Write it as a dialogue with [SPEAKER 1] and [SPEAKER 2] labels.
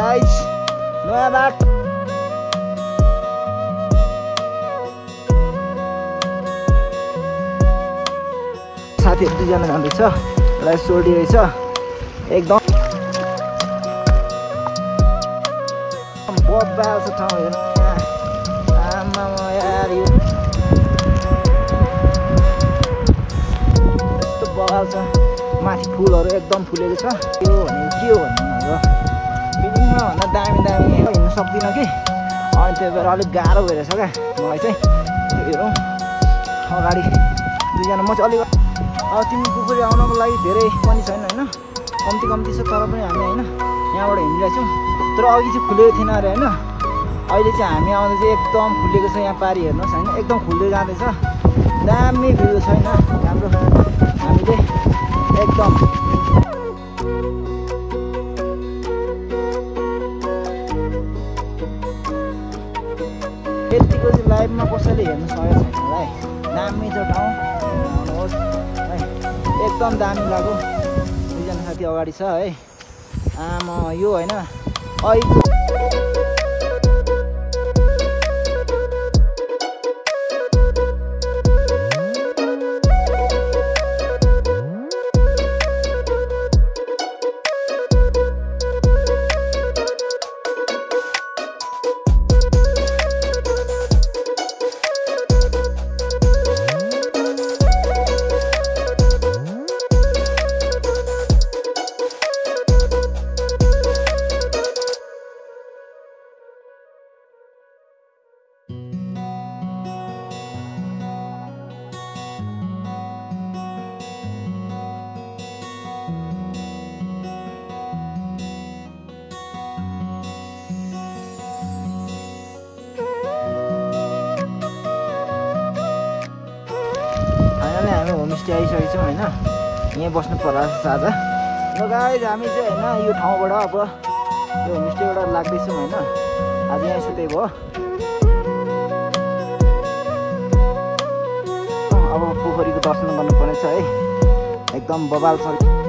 [SPEAKER 1] Guys, नयाँ बाटो साथीहरु दुईजना जाँदैछ एउटा सोडी रहेछ एकदम बबाल छ ठाउँ हेर्नु आमा यार यो यस्तो बबाल छ माथि फुलहरु एकदम फुलेको छ यो भनेको के हो भन्नु बिल्डिङमा भन्दा दामी हिँड्न सक्दिनँ कि अनि त्यही भएर अलिक गाह्रो भइरहेछ क्या मलाई चाहिँ हेरौँ अगाडि दुईजना म चाहिँ अलिक अब तिमी पुखुरी आउनको लागि धेरै पनि छैन होइन कम्ती छ तर पनि हामी होइन यहाँबाट हिँडिरहेछौँ तर अघि चाहिँ खुलेको थिएन अरे होइन अहिले चाहिँ हामी आउँदा चाहिँ एकदम खुलेको छ यहाँ पारी हेर्नुहोस् होइन एकदम खुल्दै जाँदैछ दामी भ्यू छैन हाम्रो हामीले एकदम यतिको चाहिँ लाइभमा कसैले हेर्नु सकेको छैन होला है दामी छ ठाउँ आउनुहोस् है एकदम दामी लाग्यो दुईजना साथी अगाडि छ है आमा यो होइन अहिले होमस्टे आइसकेको छौँ होइन यहीँ बस्नु पर्ला आज र गाइज हामी चाहिँ होइन यो ठाउँबाट अब यो होमस्टेबाट लाग्दैछौँ होइन आज यहाँ सुत्दै भयो अब पोखरीको दर्शन गर्नुपर्ने छ है एकदम बबाल छ